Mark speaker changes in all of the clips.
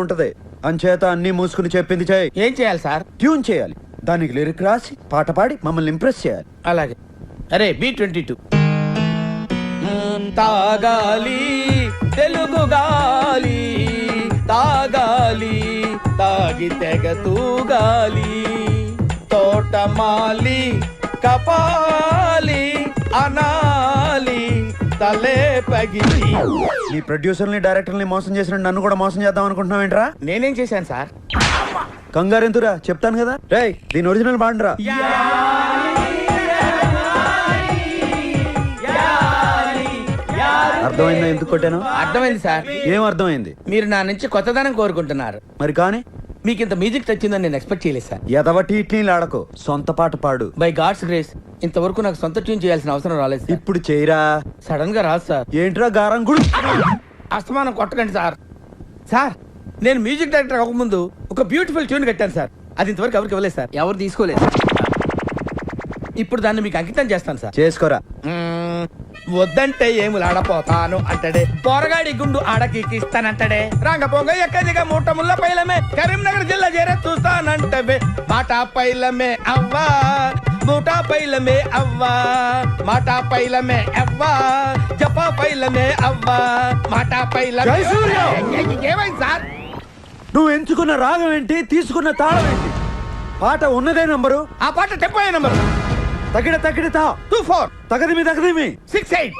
Speaker 1: ఉంటది. అంచేత అన్ని మూసుకుని చెప్పింది చేయి.
Speaker 2: ఏం చేయాలి సార్?
Speaker 1: ట్యూన్ చేయాలి, దానికి లిరిక్ రాసి పాట పాడి మమ్మల్ని ఇంప్రెస్ చేయాలి.
Speaker 2: అలాగే. అరే B22 తాగాలి తెలుగు గాలి, తాగాలి తాగి తెగ తూగాలి, తోటమాలి కపాలి అనాలి తలే పగిలి.
Speaker 1: నీ ప్రొడ్యూసర్ని డైరెక్టర్ని మోసం చేసిన నన్ను కూడా మోసం చేద్దాం అనుకుంటున్నావు ఏంట్రా?
Speaker 2: నేనేం చేశాను సార్?
Speaker 1: కంగారు ఎందురా, చెప్తాను కదా. రేయ్ దీని ఒరిజినల్ పాడరా. అర్థమైందా ఎందుకు కొట్టాను?
Speaker 2: అర్థమైంది సార్.
Speaker 1: ఏం అర్థమైంది?
Speaker 2: మీరు నా నుంచి కొత్తదనం కోరుకుంటున్నారు.
Speaker 1: మరి కానీ
Speaker 2: మీకు ఇంత మ్యూజిక్ తెచ్చిందని నేను ఎక్స్పెక్ట్ చేయలేదు సార్.
Speaker 1: ఎదవటి ఇట్లీలు ఆడకు, సొంత పాట పాడు.
Speaker 2: బై గాడ్స్ గ్రేస్ ఇంతవరకు నాకు సొంత ట్యూన్ చేయాల్సిన అవసరం రాలేదు సార్.
Speaker 1: ఇప్పుడు చేయరా.
Speaker 2: సడన్ గా రాదు సార్.
Speaker 1: ఏంట్రా గారం గుడు?
Speaker 2: అస్తమానం కొట్టకండి సార్. సార్ నేను మ్యూజిక్ డైరెక్టర్ అవ్వకముందు ఒక బ్యూటిఫుల్ ట్యూన్ కట్టాను సార్. అది ఇంతవరకు ఎవరికి ఇవ్వలేదు సార్. ఎవరు తీసుకోలేదు. ఇప్పుడు దాన్ని మీకు అంకితం చేస్తాను సార్.
Speaker 1: చేసుకోరా.
Speaker 2: వద్దంటే ఏములాడపోతాను అంటడే, పోరగాడి గుండు ఆడకిస్తానంటడే, రంగపోంగ ఎక్కదిగా మూట ముళ్ళ పైలమే, కరీంనగర్ జిల్లా చేరే చూస్తానంటవే, మాటా పైలమే అవ్వా మూటా పైలమే అవ్వా, మాటా పైలమే అవ్వా జపా పైలమే అవ్వా, మాటా పైలమే. ఏమైంది సార్?
Speaker 1: నువ్వు ఎంచుకున్న రాగం ఏంటి, తీసుకున్న తాళం ఏంటి? పాట ఉన్నదే నంబరు,
Speaker 2: ఆ పాట టెంపో నంబరు
Speaker 1: తగిడ తగిడతా
Speaker 2: 24
Speaker 1: తగదిమి తగదిమి
Speaker 2: 68.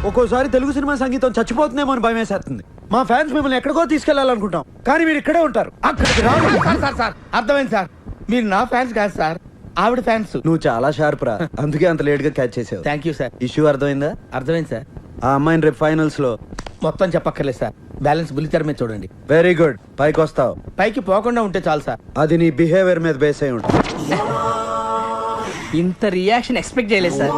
Speaker 1: ఒక్కోసారి తెలుగు సినిమా సంగీతం చచ్చిపోతుందేమో అని భయమేసేస్తుంది. మా ఫ్యాన్స్ మిమ్మల్ని ఎక్కడికో తీసుకెళ్లాలనుకుంటాం, కానీ మీరు ఇక్కడే ఉంటారు. అక్కడికి రాదు.
Speaker 2: సార్ అర్థమైంది సార్. మీరు నా ఫ్యాన్స్ కాదు సార్, ఆవిడ ఫ్యాన్స్.
Speaker 1: నువ్వు చాలా షార్ప్ రా, అందుకే అంత లేట్ గా క్యాచ్ చేసావు.
Speaker 2: Thank you sir.
Speaker 1: ఇష్యూ అర్థమైందా?
Speaker 2: అర్థమైంది సార్.
Speaker 1: ఆ అమ్మాయిని రేపు ఫైనల్స్ లో
Speaker 2: మొత్తం చెప్పక్కర్లేదు సార్, బ్యాలెన్స్ బుల్లితెర మీద చూడండి.
Speaker 1: వెరీ గుడ్, పైకి వస్తావు.
Speaker 2: పైకి పోకుండా ఉంటే చాలు సార్.
Speaker 1: అది నీ బిహేవియర్ మీద బేస్ అయి ఉంటుంది.
Speaker 3: ఇంత రియాక్షన్ ఎక్స్పెక్ట్ చేయలేదు సార్.